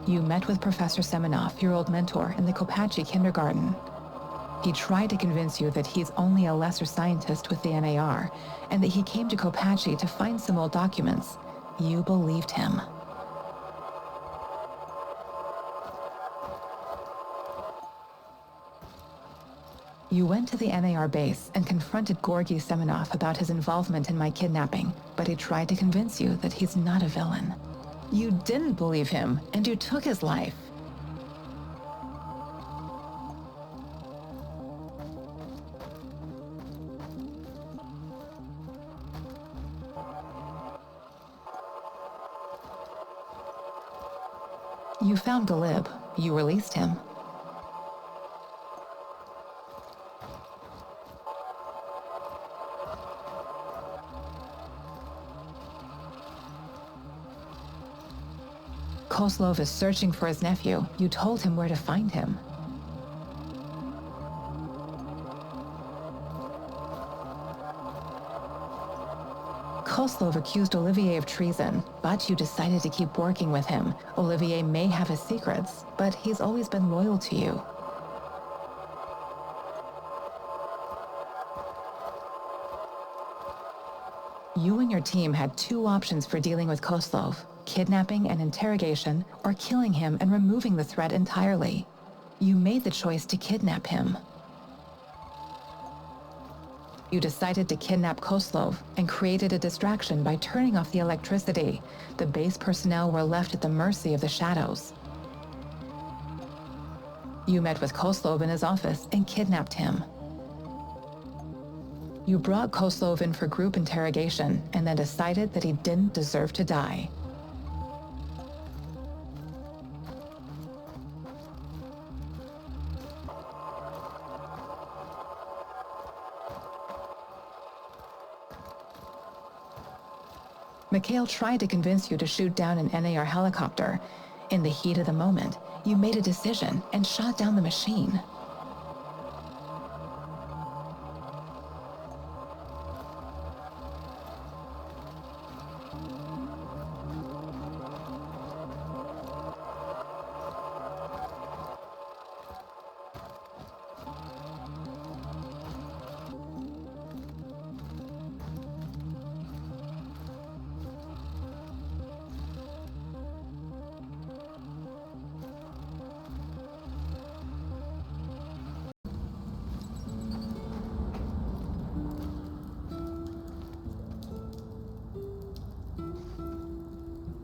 You met with Professor Semenov, your old mentor, in the Kopachi kindergarten. He tried to convince you that he's only a lesser scientist with the NAR, and that he came to Kopachi to find some old documents. You believed him. You went to the NAR base and confronted Georgy Semenov about his involvement in my kidnapping, but he tried to convince you that he's not a villain. You didn't believe him, and you took his life. You found Galib. You released him. Kozlov is searching for his nephew. You told him where to find him. Kozlov accused Olivier of treason, but you decided to keep working with him. Olivier may have his secrets, but he's always been loyal to you. You and your team had two options for dealing with Kozlov: kidnapping and interrogation, or killing him and removing the threat entirely. You made the choice to kidnap him. You decided to kidnap Kozlov and created a distraction by turning off the electricity. The base personnel were left at the mercy of the shadows. You met with Kozlov in his office and kidnapped him. You brought Kozlov in for group interrogation and then decided that he didn't deserve to die. Mikhail tried to convince you to shoot down an NAR helicopter. In the heat of the moment, you made a decision and shot down the machine.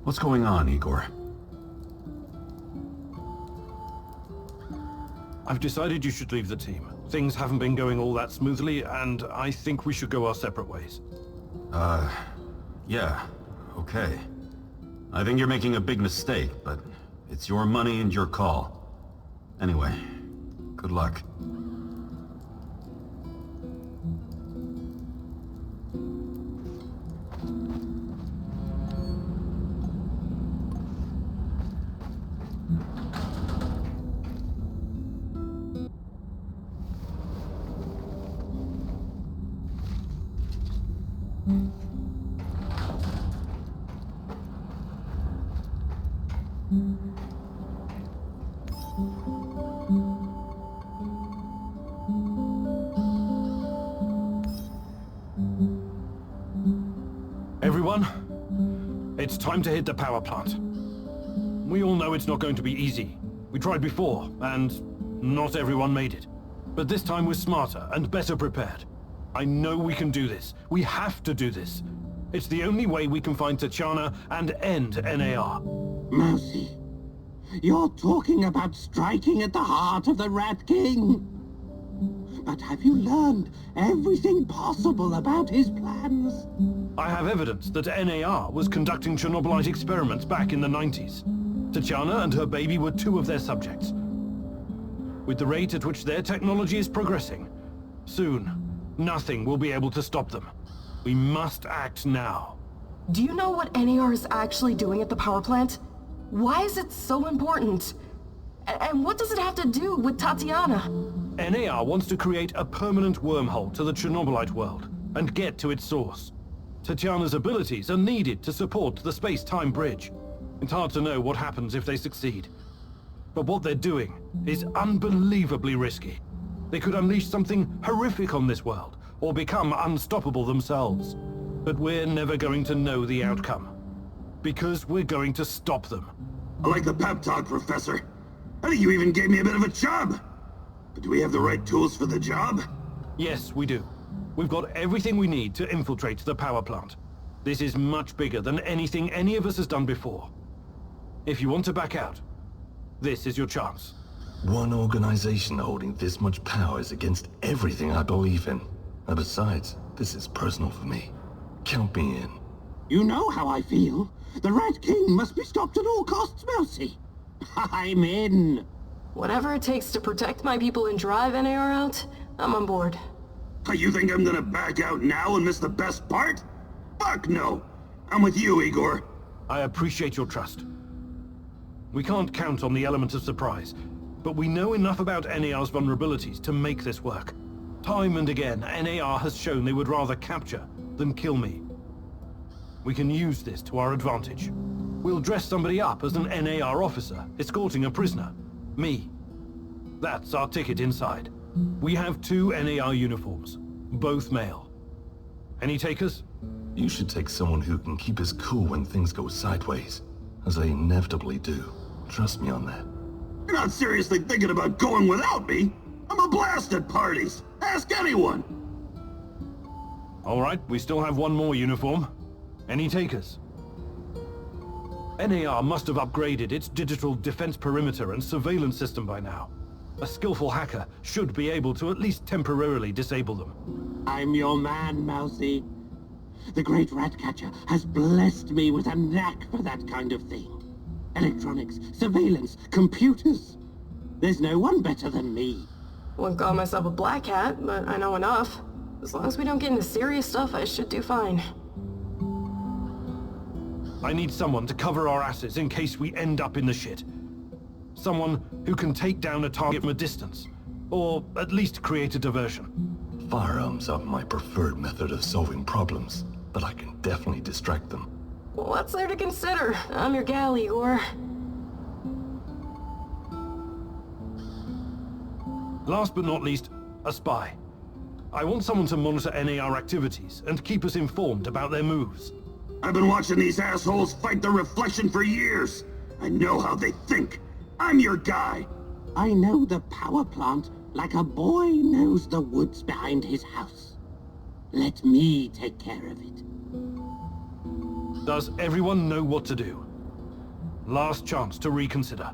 What's going on, Igor? I've decided you should leave the team. Things haven't been going all that smoothly, and I think we should go our separate ways. Yeah, okay. I think you're making a big mistake, but it's your money and your call. Anyway, good luck. Everyone, it's time to hit the power plant. We all know it's not going to be easy. We tried before, and not everyone made it. But this time we're smarter and better prepared. I know we can do this. We have to do this. It's the only way we can find Tatyana and end NAR. Mercy. You're talking about striking at the heart of the Rat King. But have you learned everything possible about his plans? I have evidence that NAR was conducting Chernobylite experiments back in the 90s. Tatyana and her baby were two of their subjects. With the rate at which their technology is progressing, soon, nothing will be able to stop them. We must act now. Do you know what NAR is actually doing at the power plant? Why is it so important? And what does it have to do with Tatyana? NAR wants to create a permanent wormhole to the Chernobylite world and get to its source. Tatyana's abilities are needed to support the space-time bridge. It's hard to know what happens if they succeed. But what they're doing is unbelievably risky. They could unleash something horrific on this world, or become unstoppable themselves. But we're never going to know the outcome. Because we're going to stop them. I like the pep talk, Professor. I think you even gave me a bit of a job. But do we have the right tools for the job? Yes, we do. We've got everything we need to infiltrate the power plant. This is much bigger than anything any of us has done before. If you want to back out, this is your chance. One organization holding this much power is against everything I believe in. And besides, this is personal for me. Count me in. You know how I feel. The Rat King must be stopped at all costs, Mousy. I'm in. Whatever it takes to protect my people and drive NAR out, I'm on board. You think I'm gonna back out now and miss the best part? Fuck no! I'm with you, Igor. I appreciate your trust. We can't count on the element of surprise, but we know enough about NAR's vulnerabilities to make this work. Time and again, NAR has shown they would rather capture than kill me. We can use this to our advantage. We'll dress somebody up as an NAR officer, escorting a prisoner. Me. That's our ticket inside. We have 2 NAR uniforms, both male. Any takers? You should take someone who can keep his cool when things go sideways, as they inevitably do. Trust me on that. You're not seriously thinking about going without me? I'm a blast at parties. Ask anyone. All right, we still have 1 more uniform. Any takers? NAR must have upgraded its digital defense perimeter and surveillance system by now. A skillful hacker should be able to at least temporarily disable them. I'm your man, Mousy. The great Ratcatcher has blessed me with a knack for that kind of thing. Electronics, surveillance, computers. There's no one better than me. Wouldn't call myself a black hat, but I know enough. As long as we don't get into serious stuff, I should do fine. I need someone to cover our asses in case we end up in the shit. Someone who can take down a target from a distance, or at least create a diversion. Firearms aren't my preferred method of solving problems, but I can definitely distract them. What's there to consider? I'm your gal, Igor. Last but not least, a spy. I want someone to monitor NAR activities and keep us informed about their moves. I've been watching these assholes fight the reflection for years. I know how they think. I'm your guy. I know the power plant like a boy knows the woods behind his house. Let me take care of it. Does everyone know what to do? Last chance to reconsider.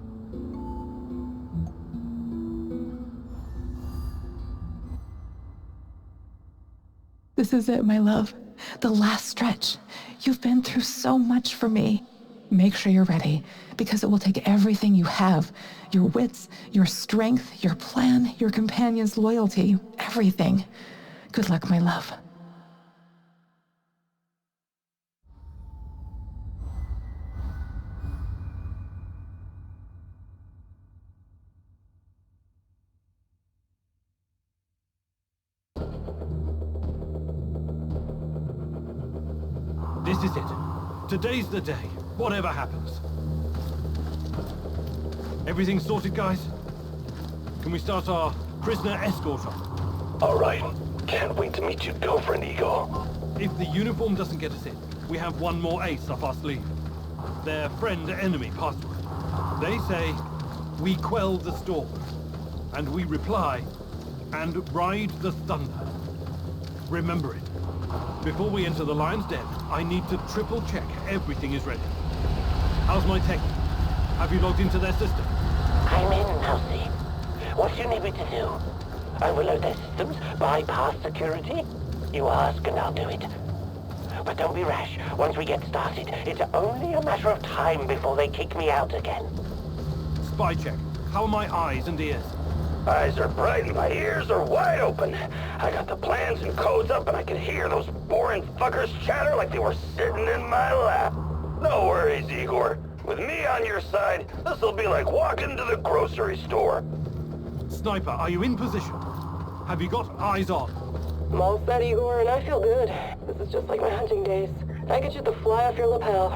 This is it, my love. The last stretch. You've been through so much for me. Make sure you're ready, because it will take everything you have. Your wits, your strength, your plan, your companion's loyalty, everything. Good luck, my love. This is it. Today's the day, whatever happens. Everything sorted, guys? Can we start our prisoner escort on? All right. Can't wait to meet your girlfriend, Igor. If the uniform doesn't get us in, we have 1 more ace up our sleeve. Their friend-enemy password. They say, we quell the storm. And we reply, and ride the thunder. Remember it. Before we enter the lion's den, I need to triple check everything is ready. How's my tech? Have you logged into their system? I'm in, Mousy. What do you need me to do? Overload their systems? Bypass security? You ask and I'll do it. But don't be rash. Once we get started, it's only a matter of time before they kick me out again. Spy check. How are my eyes and ears? Eyes are bright and my ears are wide open. I got the plans and codes up and I can hear those boring fuckers chatter like they were sitting in my lap. No worries, Igor. With me on your side, this'll be like walking to the grocery store. Sniper, are you in position? Have you got eyes on? I'm all set, Igor, and I feel good. This is just like my hunting days. I could shoot the fly off your lapel.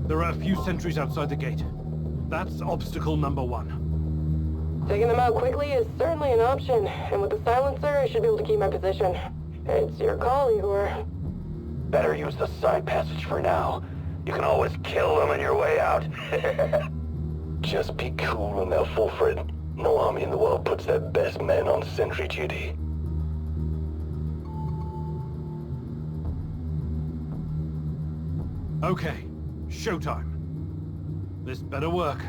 There are a few sentries outside the gate. That's obstacle number 1. Taking them out quickly is certainly an option, and with the silencer, I should be able to keep my position. It's your call, Igor. Better use the side passage for now. You can always kill them on your way out. Just be cool and they'll fall for it. No army in the world puts their best men on sentry duty. Okay, showtime. This better work.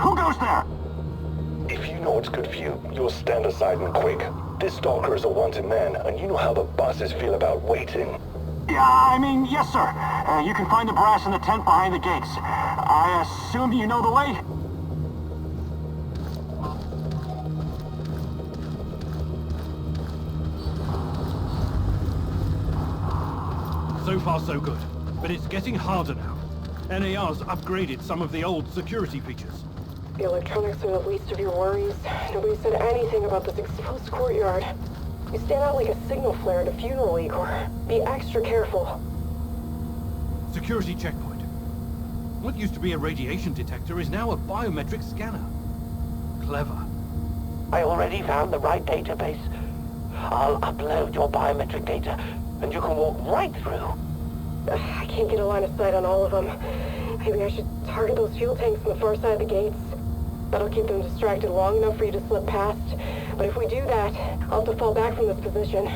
Who goes there? If you know what's good for you, you'll stand aside and quick. This stalker is a wanted man, and you know how the bosses feel about waiting. Yeah, I mean, yes, sir. You can find the brass in the tent behind the gates. I assume you know the way? So far, so good. But it's getting harder now. NAR's upgraded some of the old security features. The electronics are the least of your worries. Nobody said anything about this exposed courtyard. You stand out like a signal flare at a funeral, Igor. Be extra careful. Security checkpoint. What used to be a radiation detector is now a biometric scanner. Clever. I already found the right database. I'll upload your biometric data, and you can walk right through. I can't get a line of sight on all of them. Maybe I should target those fuel tanks on the far side of the gates. That'll keep them distracted long enough for you to slip past. But if we do that, I'll have to fall back from this position.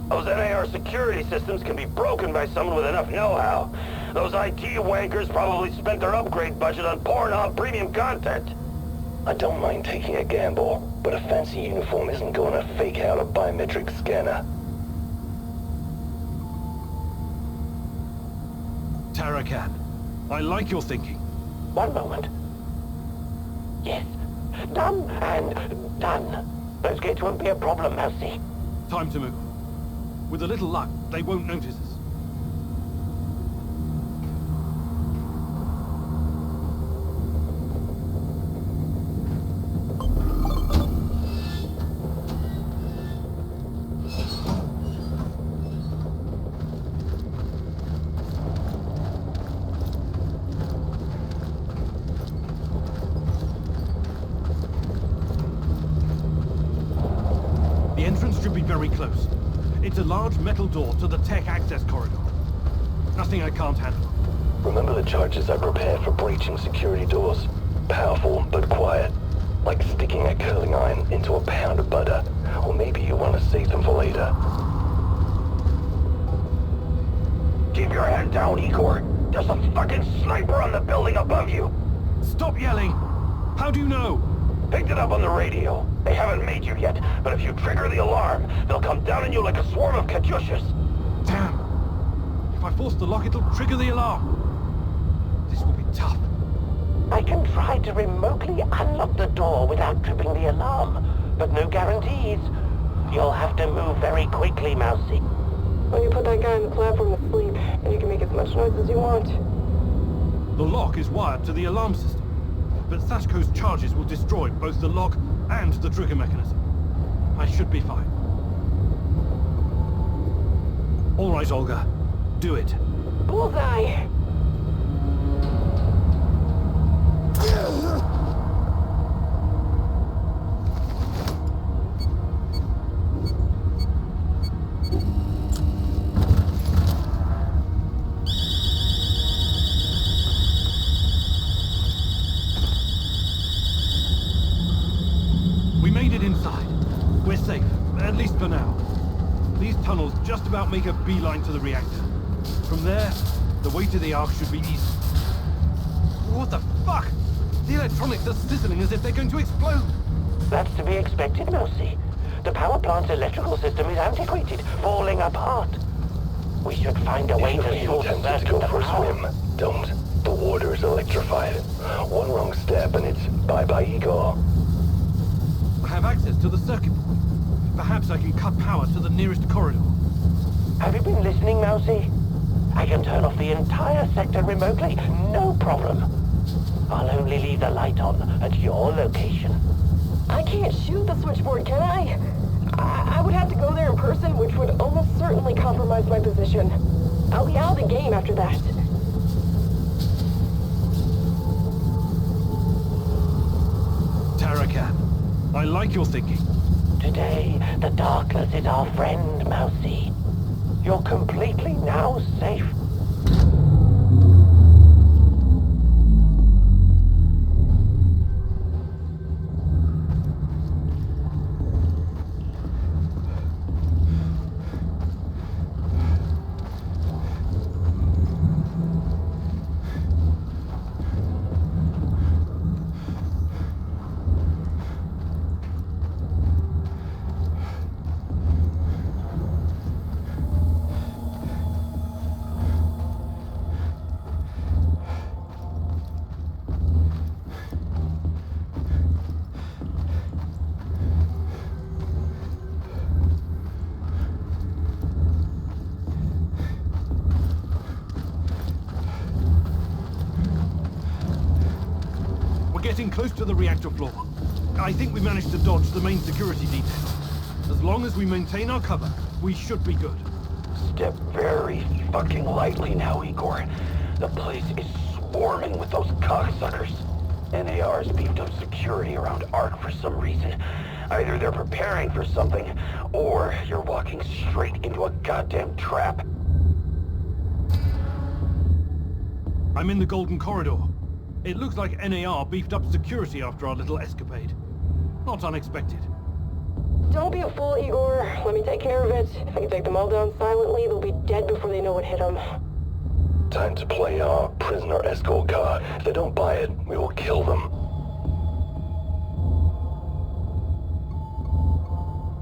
Those NAR security systems can be broken by someone with enough know-how. Those IT wankers probably spent their upgrade budget on Pornhub premium content. I don't mind taking a gamble, but a fancy uniform isn't going to fake out a biometric scanner. Tarakan, I like your thinking. One moment. Yes. Done and done. Those gates won't be a problem, Mousy. Time to move. With a little luck, they won't notice us. The entrance should be very close. It's a large metal door to the tech access corridor. Nothing I can't handle. Remember the charges I prepared for breaching security doors? Powerful, but quiet. Like sticking a curling iron into a pound of butter. Or maybe you want to save them for later. Keep your head down, Igor. There's a fucking sniper on the building above you. Stop yelling! How do you know? Picked it up on the radio. They haven't made you yet, but if you trigger the alarm, they'll come down on you like a swarm of Katyushas. Damn! If I force the lock, it'll trigger the alarm. This will be tough. I can try to remotely unlock the door without tripping the alarm, but no guarantees. You'll have to move very quickly, Mousy. When you put that guy on the platform to sleep, and you can make as much noise as you want. The lock is wired to the alarm system, but Sashko's charges will destroy both the lock and the trigger mechanism. I should be fine. All right, Olga. Do it. Bullseye! We made it inside. We're safe, at least for now. These tunnels just about make a beeline to the reactor. From there, the way to the Ark should be easy. What the fuck? The electronics are sizzling as if they're going to explode. That's to be expected, Mousy. The power plant's electrical system is antiquated, falling apart. We should find a way If to you short attempt to circuit go the for a power. swim, don't. The water is electrified. One wrong step and it's bye-bye, Igor. I have access to the circuit board. Perhaps I can cut power to the nearest corridor. Have you been listening, Mousy? I can turn off the entire sector remotely, no problem. I'll only leave the light on at your location. I can't shoot the switchboard, can I? I would have to go there in person, which would almost certainly compromise my position. I'll be out of the game after that. Tarakan, I like your thinking. Today, the darkness is our friend, Mousy. You're completely now safe. Getting close to the reactor floor. I think we managed to dodge the main security detail. As long as we maintain our cover, we should be good. Step very fucking lightly now, Igor. The place is swarming with those cocksuckers. NAR's beefed up security around Ark for some reason. Either they're preparing for something, or you're walking straight into a goddamn trap. I'm in the Golden Corridor. It looks like NAR beefed up security after our little escapade. Not unexpected. Don't be a fool, Igor. Let me take care of it. If I can take them all down silently, they'll be dead before they know what hit them. Time to play our prisoner escort card. If they don't buy it, we will kill them.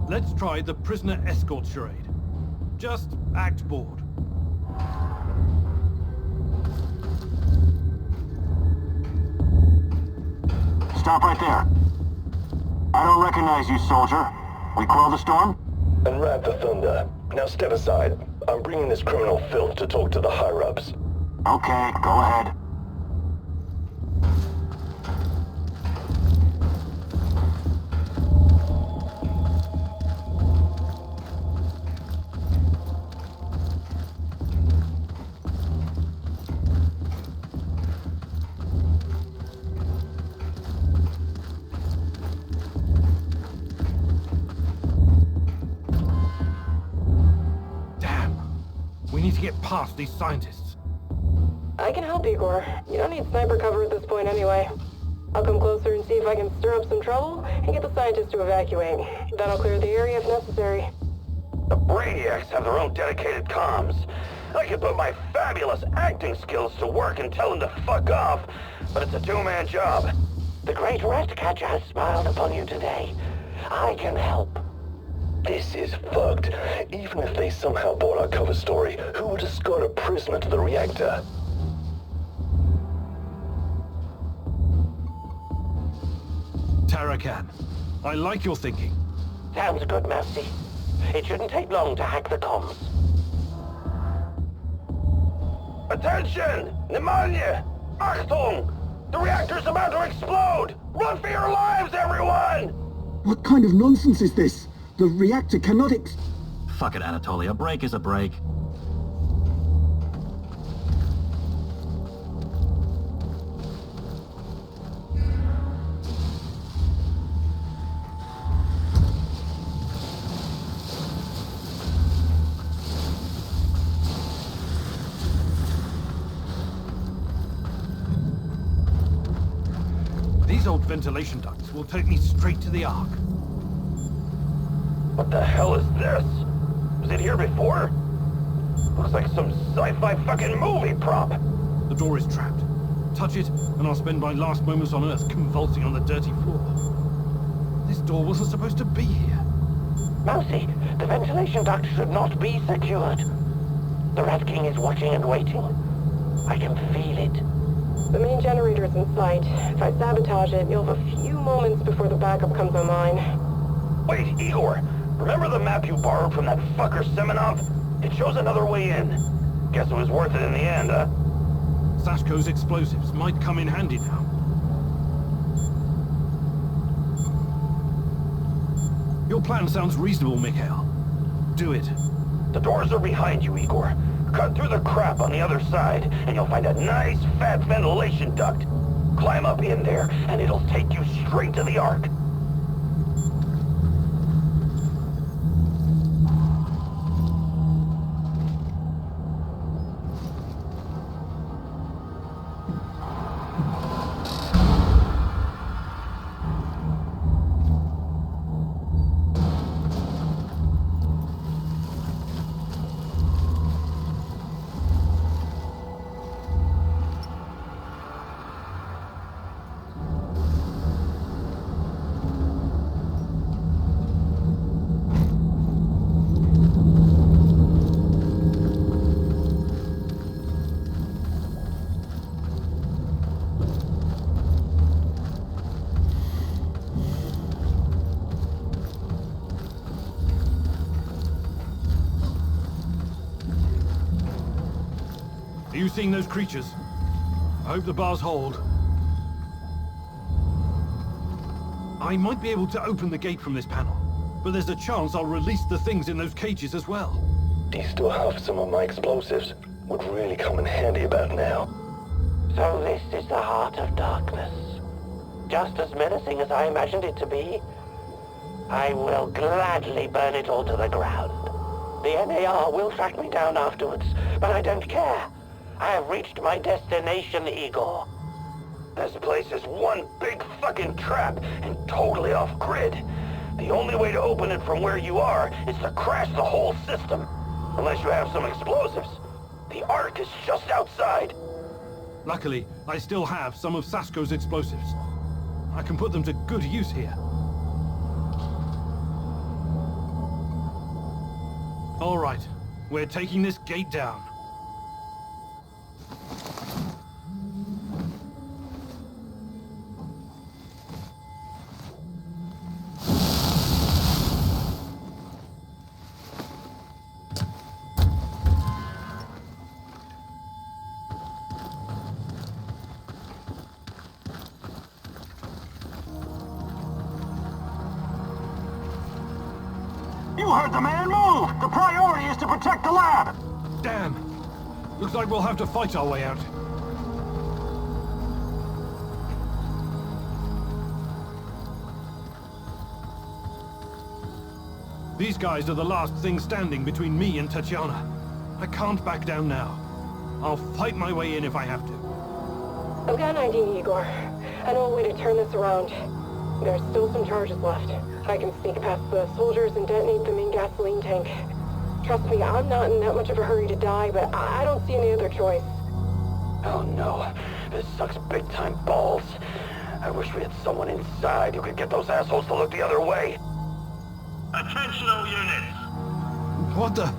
Let's try the prisoner escort charade. Just act bored. Stop right there. I don't recognize you, soldier. We quell the storm? Unwrap the thunder. Now step aside. I'm bringing this criminal filth to talk to the higher-ups. Okay, go ahead. Get past these scientists. I can help, Igor. You don't need sniper cover at this point anyway. I'll come closer and see if I can stir up some trouble and get the scientists to evacuate. Then I'll clear the area if necessary. The Brainiacs have their own dedicated comms. I could put my fabulous acting skills to work and tell them to fuck off, but it's a two-man job. The great rat catcher has smiled upon you today. I can help. This is fucked. Even if they somehow bought our cover story, who would escort a prisoner to the reactor? Tarakan, I like your thinking. Sounds good, Mousy. It shouldn't take long to hack the comms. Attention! Pneumonia! Achtung! The reactor's about to explode! Run for your lives, everyone! What kind of nonsense is this? The reactor cannot Fuck it, Anatoly. A break is a break. These old ventilation ducts will take me straight to the Ark. What the hell is this? Was it here before? Looks like some sci-fi fucking movie prop. The door is trapped. Touch it, and I'll spend my last moments on Earth convulsing on the dirty floor. This door wasn't supposed to be here. Mousy, the ventilation duct should not be secured. The Rat King is watching and waiting. I can feel it. The main generator's in sight. If I sabotage it, you'll have a few moments before the backup comes online. Wait, Igor. Remember the map you borrowed from that fucker Semenov? It shows another way in. Guess it was worth it in the end, huh? Sashko's explosives might come in handy now. Your plan sounds reasonable, Mikhail. Do it. The doors are behind you, Igor. Cut through the crap on the other side, and you'll find a nice, fat ventilation duct. Climb up in there, and it'll take you straight to the Ark. Are you seeing those creatures? I hope the bars hold. I might be able to open the gate from this panel, but there's a chance I'll release the things in those cages as well. Do you still have some of my explosives? Would really come in handy about now. So this is the heart of darkness. Just as menacing as I imagined it to be. I will gladly burn it all to the ground. The NAR will track me down afterwards, but I don't care. I have reached my destination, Igor. This place is one big fucking trap and totally off-grid. The only way to open it from where you are is to crash the whole system. Unless you have some explosives. The Ark is just outside. Luckily, I still have some of Sashko's explosives. I can put them to good use here. All right, we're taking this gate down. You heard the man move! The priority is to protect the lab! Damn! Looks like we'll have to fight our way out. These guys are the last thing standing between me and Tatyana. I can't back down now. I'll fight my way in if I have to. I've got an idea, Igor. I know a way to turn this around. There's still some charges left. I can sneak past the soldiers and detonate them in gasoline tank. Trust me, I'm not in that much of a hurry to die, but I don't see any other choice. Oh no, this sucks big time balls. I wish we had someone inside who could get those assholes to look the other way. Attention all units! What the?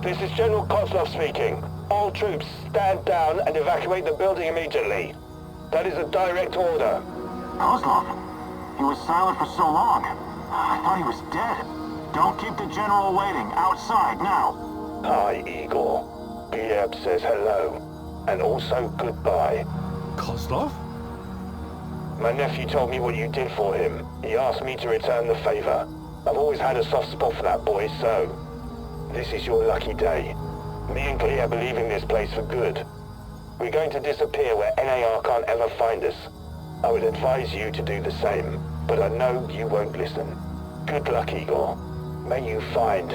This is General Kozlov speaking. All troops, stand down and evacuate the building immediately. That is a direct order. Kozlov? He was silent for so long. I thought he was dead. Don't keep the general waiting. Outside, now. Hi, Igor. Gleb says hello. And also goodbye. Kozlov? My nephew told me what you did for him. He asked me to return the favor. I've always had a soft spot for that boy, so... this is your lucky day. Me and Gleb are leaving this place for good. We're going to disappear where NAR can't ever find us. I would advise you to do the same, but I know you won't listen. Good luck, Igor. May you find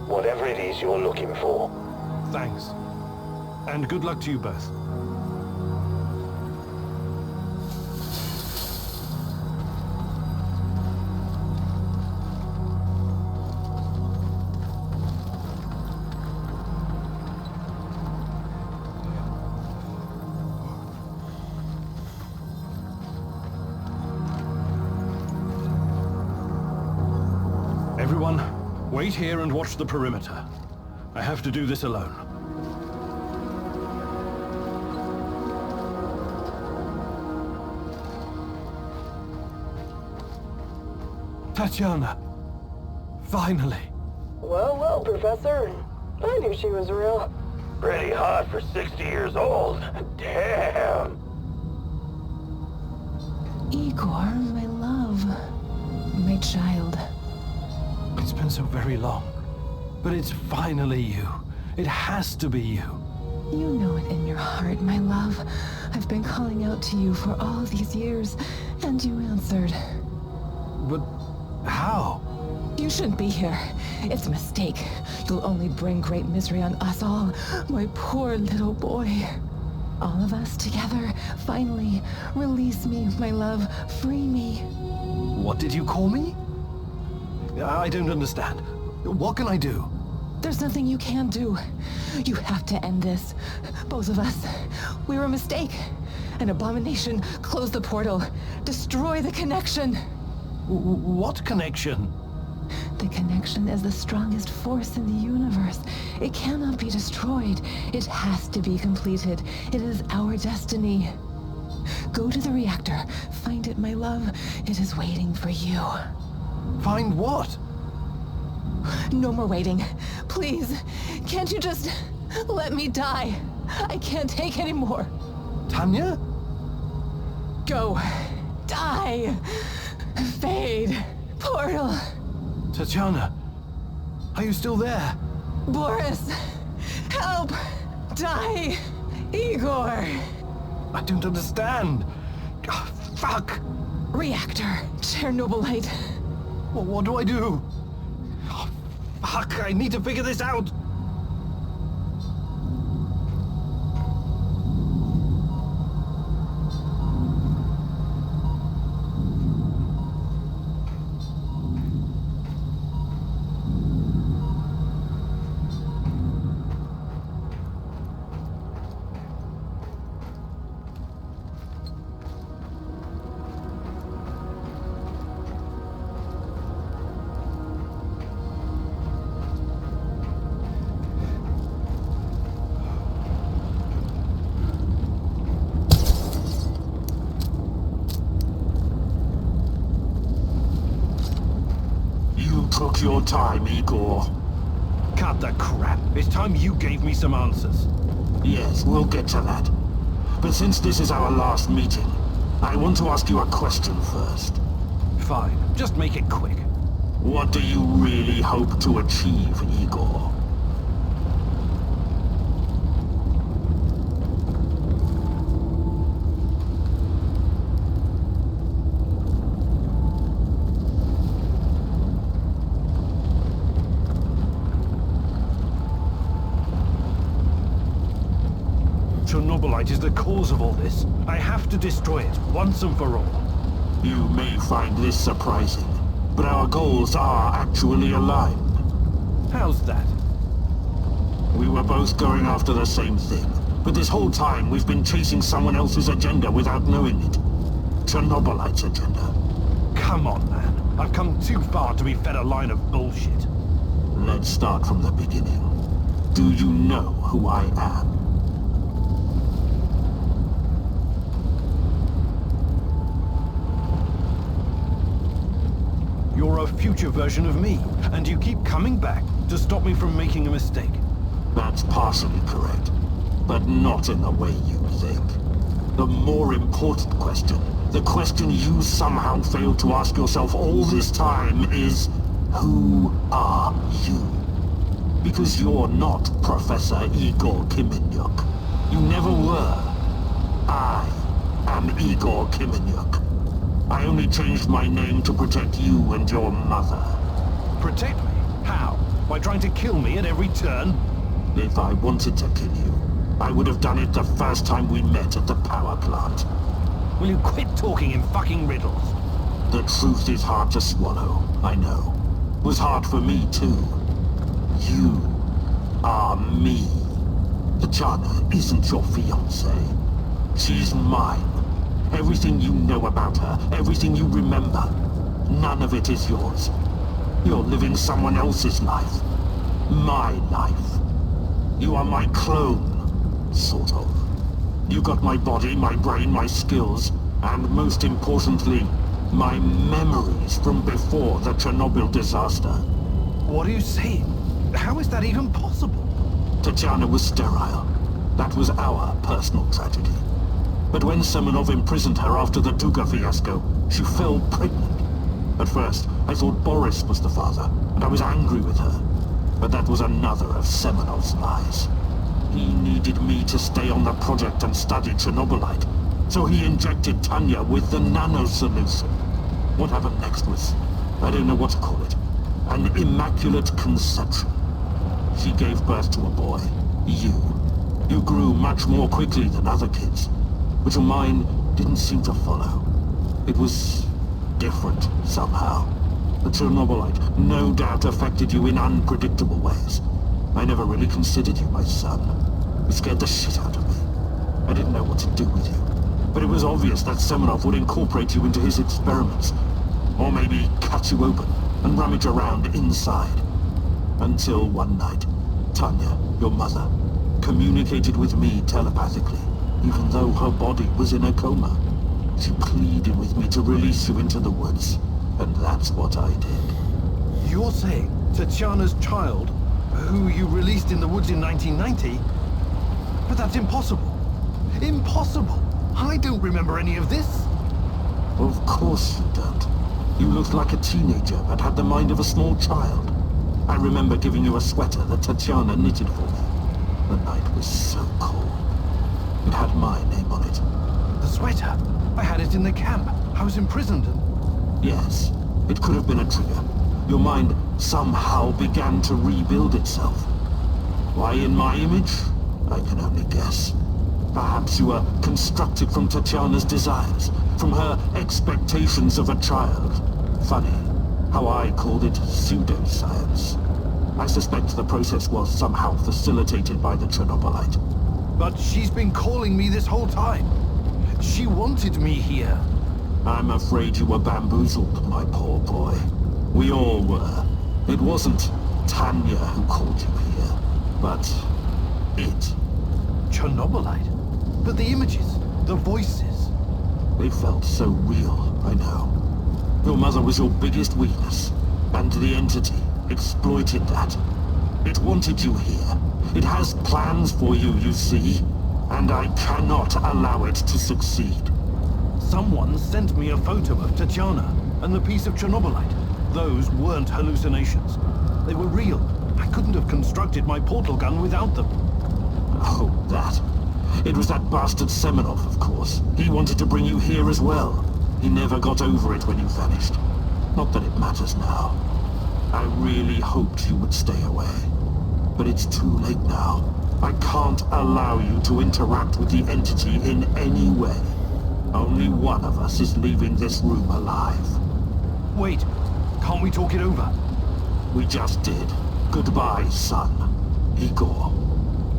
whatever it is you're looking for. Thanks. And good luck to you both. Everyone, wait here and watch the perimeter. I have to do this alone. Tatyana! Finally! Well, well, Professor. I knew she was real. Pretty hot for 60 years old. Damn. Igor, my love. My child. It's been so very long. But it's finally you. It has to be you. You know it in your heart, my love. I've been calling out to you for all these years, and you answered. But how? You shouldn't be here. It's a mistake. You'll only bring great misery on us all. My poor little boy. All of us together, finally. Release me, my love. Free me. What did you call me? I don't understand. What can I do? There's nothing you can do. You have to end this. Both of us. We're a mistake. An abomination. Close the portal. Destroy the connection. What connection? The connection is the strongest force in the universe. It cannot be destroyed. It has to be completed. It is our destiny. Go to the reactor. Find it, my love. It is waiting for you. Find what? No more waiting. Please, can't you just let me die? I can't take any more. Tanya? Go. Die. Fade. Portal. Tatiana, are you still there? Boris, help. Die. Igor. I don't understand. Oh, fuck. Reactor. Chernobylite. Well, what do I do? Oh, fuck, I need to figure this out. Took your time, Igor. Cut the crap. It's time you gave me some answers. Yes, we'll get to that. But since this is our last meeting, I want to ask you a question first. Fine. Just make it quick. What do you really hope to achieve, Igor? Chernobylite is the cause of all this. I have to destroy it, once and for all. You may find this surprising, but our goals are actually aligned. How's that? We were both going after the same thing, but this whole time we've been chasing someone else's agenda without knowing it. Chernobylite's agenda. Come on, man. I've come too far to be fed a line of bullshit. Let's start from the beginning. Do you know who I am? You're a future version of me, and you keep coming back to stop me from making a mistake. That's partially correct, but not in the way you think. The more important question, the question you somehow failed to ask yourself all this time is, who are you? Because you're not Professor Igor Kiminyuk. You never were. I am Igor Kiminyuk. I only changed my name to protect you and your mother. Protect me? How? By trying to kill me at every turn? If I wanted to kill you, I would have done it the first time we met at the power plant. Will you quit talking in fucking riddles? The truth is hard to swallow, I know. It was hard for me too. You are me. Tatiana isn't your fiancée. She's mine. Everything you know about her, everything you remember, none of it is yours. You're living someone else's life. My life. You are my clone, sort of. You got my body, my brain, my skills, and most importantly, my memories from before the Chernobyl disaster. What are you saying? How is that even possible? Tatyana was sterile. That was our personal tragedy. But when Semenov imprisoned her after the Duga fiasco, she fell pregnant. At first, I thought Boris was the father, and I was angry with her. But that was another of Semenov's lies. He needed me to stay on the project and study Chernobylite, so he injected Tanya with the nano solution. What happened next was, I don't know what to call it, an immaculate conception. She gave birth to a boy, you. You grew much more quickly than other kids, but your mind didn't seem to follow. It was different somehow. The Chernobylite no doubt affected you in unpredictable ways. I never really considered you my son. You scared the shit out of me. I didn't know what to do with you. But it was obvious that Semenov would incorporate you into his experiments. Or maybe cut you open and rummage around inside. Until one night, Tanya, your mother, communicated with me telepathically, even though her body was in a coma. She pleaded with me to release you into the woods, and that's what I did. You're saying Tatyana's child, who you released in the woods in 1990? But that's impossible. Impossible! I don't remember any of this. Of course you don't. You looked like a teenager, but had the mind of a small child. I remember giving you a sweater that Tatyana knitted for me. The night was so cold. It had my name on it. The sweater? I had it in the camp. I was imprisoned and... Yes, it could have been a trigger. Your mind somehow began to rebuild itself. Why in my image? I can only guess. Perhaps you were constructed from Tatyana's desires, from her expectations of a child. Funny, how I called it pseudoscience. I suspect the process was somehow facilitated by the Chernobylite. But she's been calling me this whole time. She wanted me here. I'm afraid you were bamboozled, my poor boy. We all were. It wasn't Tanya who called you here, but it. Chernobylite? But the images, the voices... They felt so real, I know. Your mother was your biggest weakness, and the entity exploited that. It wanted you here. It has plans for you, you see, and I cannot allow it to succeed. Someone sent me a photo of Tatyana and the piece of Chernobylite. Those weren't hallucinations. They were real. I couldn't have constructed my portal gun without them. Oh, that. It was that bastard Semenov, of course. He wanted to bring you here as well. He never got over it when you vanished. Not that it matters now. I really hoped you would stay away. But it's too late now. I can't allow you to interact with the entity in any way. Only one of us is leaving this room alive. Wait, can't we talk it over? We just did. Goodbye, son. Igor.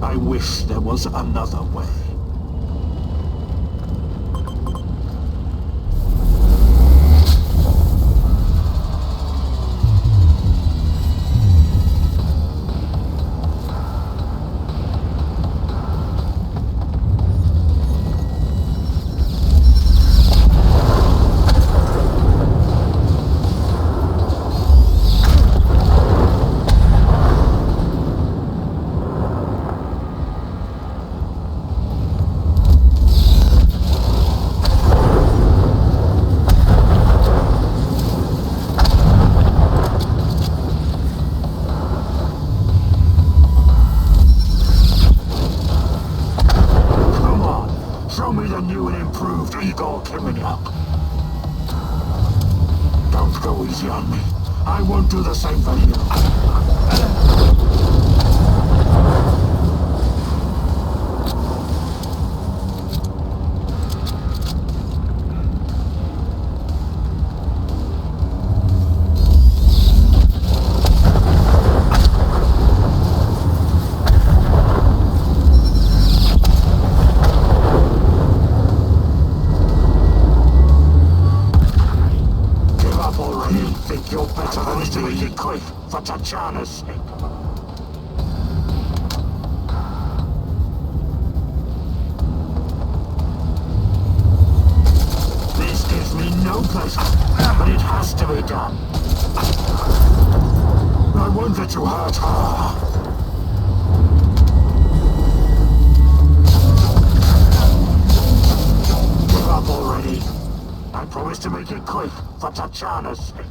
I wish there was another way. Igor coming up. Don't go easy on me. I won't do the same for you. For Tatiana's sake. This gives me no pleasure, but it has to be done. I won't let you hurt her. Give up already. I promise to make it quick for Tatyana's sake.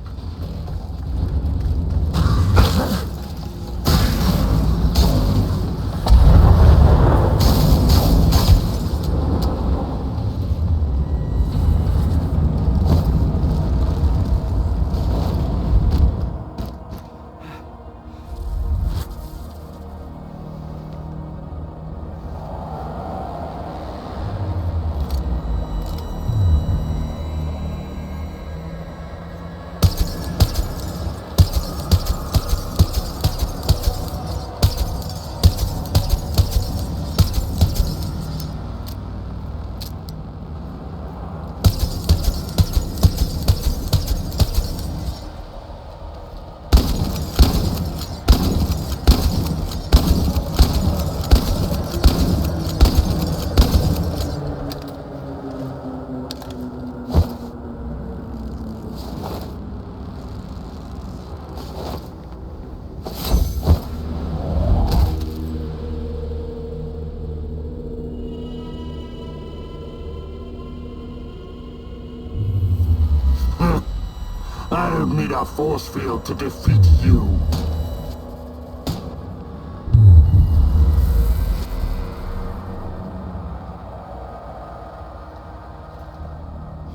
I don't need a force field to defeat you.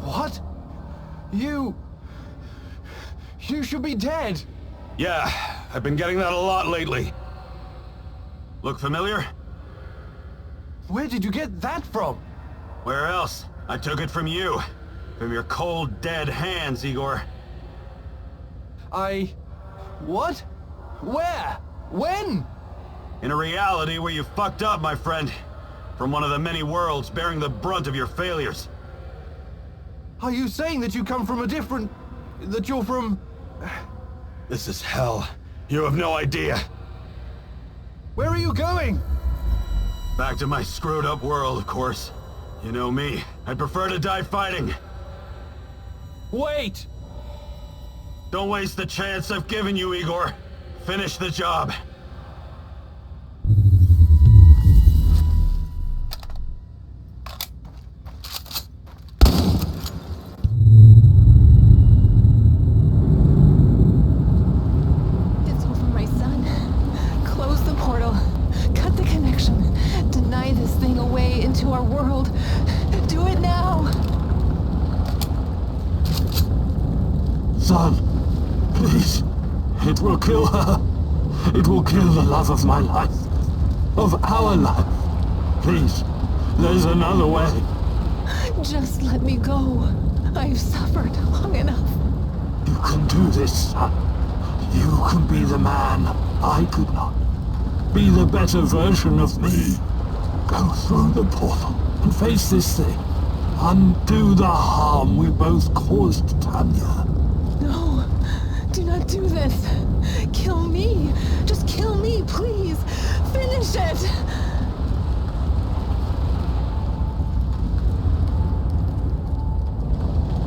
What? You should be dead. Yeah, I've been getting that a lot lately. Look familiar? Where did you get that from? Where else? I took it from you. From your cold, dead hands, Igor. What? Where? When? In a reality where you fucked up, my friend. From one of the many worlds bearing the brunt of your failures. Are you saying that you come from a different... that you're from... This is hell. You have no idea. Where are you going? Back to my screwed up world, of course. You know me. I'd prefer to die fighting. Wait! Don't waste the chance I've given you, Igor. Finish the job. It's over, my son. Close the portal. Cut the connection. Deny this thing away into our world. Do it now! Son, please. It will kill her. It will kill the love of my life. Of our life. Please, there's another way. Just let me go. I've suffered long enough. You can do this, son. You can be the man I could not. Be the better version of me. Go through the portal and face this thing. Undo the harm we both caused Tanya. No, do not do this. Kill me. Just kill me, please. Finish it.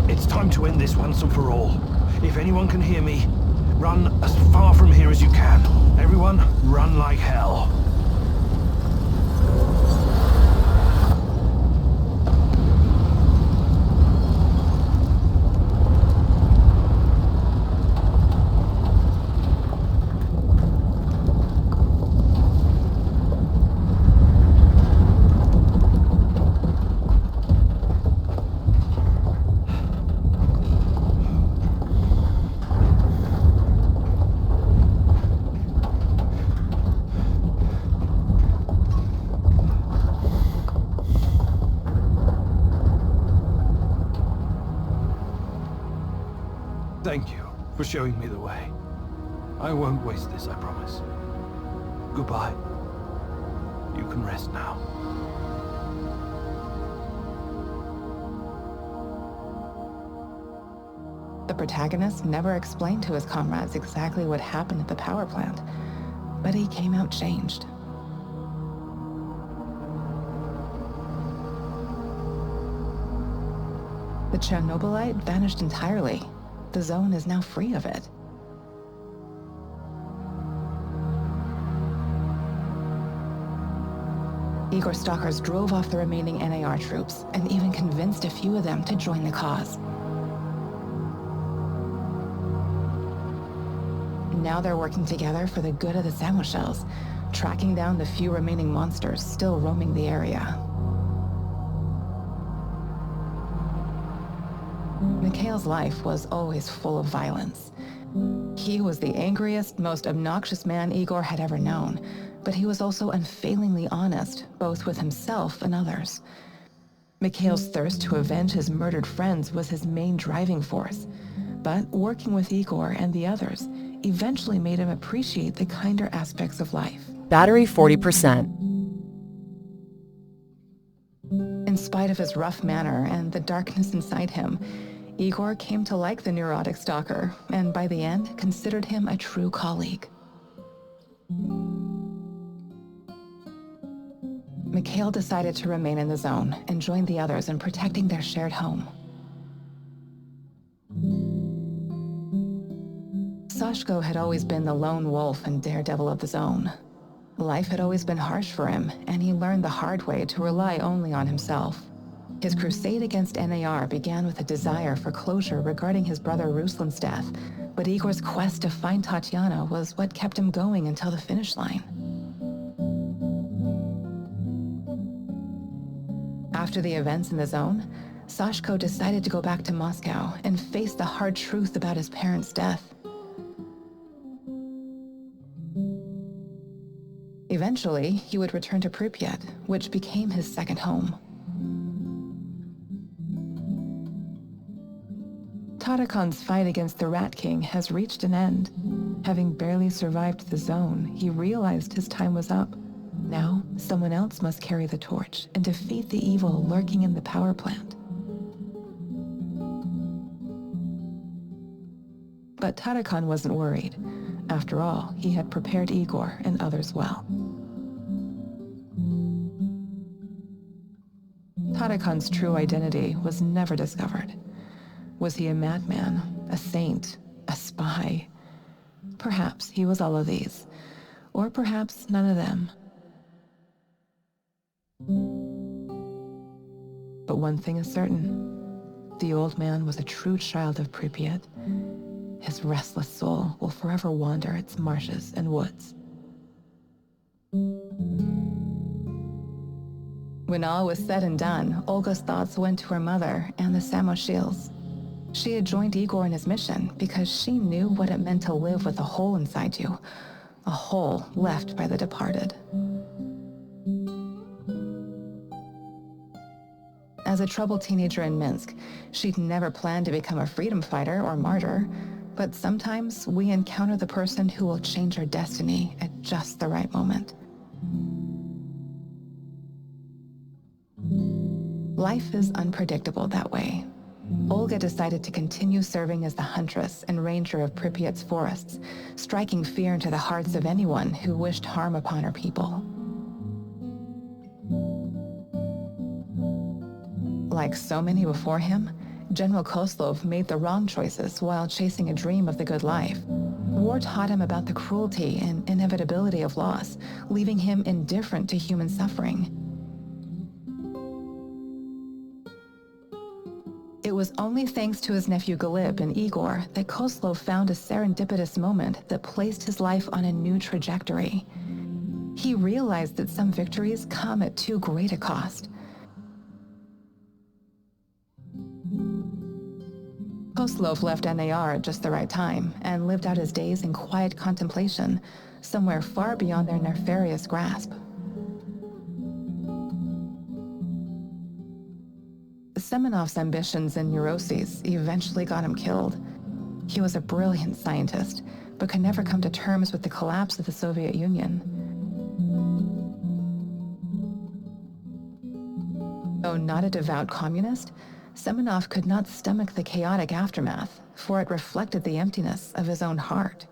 It's time to end this once and for all. If anyone can hear me, run as far from here as you can. Everyone, run like hell. Thank you for showing me the way. I won't waste this, I promise. Goodbye. You can rest now. The protagonist never explained to his comrades exactly what happened at the power plant, but he came out changed. The Chernobylite vanished entirely. The zone is now free of it. Igor's stalkers drove off the remaining NAR troops and even convinced a few of them to join the cause. Now they're working together for the good of the Samoshels, tracking down the few remaining monsters still roaming the area. Mikhail's life was always full of violence. He was the angriest, most obnoxious man Igor had ever known, but he was also unfailingly honest, both with himself and others. Mikhail's thirst to avenge his murdered friends was his main driving force, but working with Igor and the others eventually made him appreciate the kinder aspects of life. Battery 40%. In spite of his rough manner and the darkness inside him, Igor came to like the neurotic stalker, and by the end, considered him a true colleague. Mikhail decided to remain in the zone and join the others in protecting their shared home. Sashko had always been the lone wolf and daredevil of the zone. Life had always been harsh for him, and he learned the hard way to rely only on himself. His crusade against NAR began with a desire for closure regarding his brother Ruslan's death, but Igor's quest to find Tatyana was what kept him going until the finish line. After the events in the zone, Sashko decided to go back to Moscow and face the hard truth about his parents' death. Eventually, he would return to Pripyat, which became his second home. Tatakan's fight against the Rat King has reached an end. Having barely survived the zone, he realized his time was up. Now, someone else must carry the torch and defeat the evil lurking in the power plant. But Tatakan wasn't worried. After all, he had prepared Igor and others well. Tatakan's true identity was never discovered. Was he a madman, a saint, a spy? Perhaps he was all of these, or perhaps none of them. But one thing is certain, the old man was a true child of Pripyat. His restless soul will forever wander its marshes and woods. When all was said and done, Olga's thoughts went to her mother and the Samoshels. She had joined Igor in his mission because she knew what it meant to live with a hole inside you, a hole left by the departed. As a troubled teenager in Minsk, she'd never planned to become a freedom fighter or martyr, but sometimes we encounter the person who will change our destiny at just the right moment. Life is unpredictable that way. Olga decided to continue serving as the huntress and ranger of Pripyat's forests, striking fear into the hearts of anyone who wished harm upon her people. Like so many before him, General Kozlov made the wrong choices while chasing a dream of the good life. War taught him about the cruelty and inevitability of loss, leaving him indifferent to human suffering. It was only thanks to his nephew Galib and Igor that Kozlov found a serendipitous moment that placed his life on a new trajectory. He realized that some victories come at too great a cost. Kozlov left NAR at just the right time and lived out his days in quiet contemplation, somewhere far beyond their nefarious grasp. Semenov's ambitions and neuroses eventually got him killed. He was a brilliant scientist, but could never come to terms with the collapse of the Soviet Union. Though not a devout communist, Semenov could not stomach the chaotic aftermath, for it reflected the emptiness of his own heart.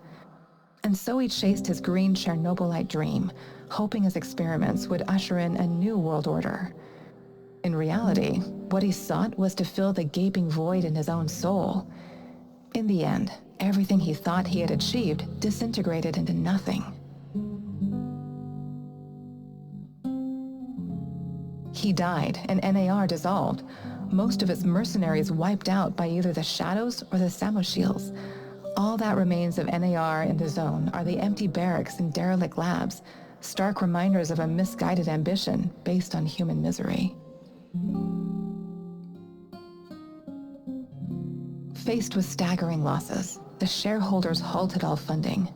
And so he chased his green Chernobylite dream, hoping his experiments would usher in a new world order. In reality, what he sought was to fill the gaping void in his own soul. In the end, everything he thought he had achieved disintegrated into nothing. He died, and NAR dissolved. Most of its mercenaries wiped out by either the Shadows or the Samoshils. All that remains of NAR in the zone are the empty barracks and derelict labs, stark reminders of a misguided ambition based on human misery. Faced with staggering losses, the shareholders halted all funding.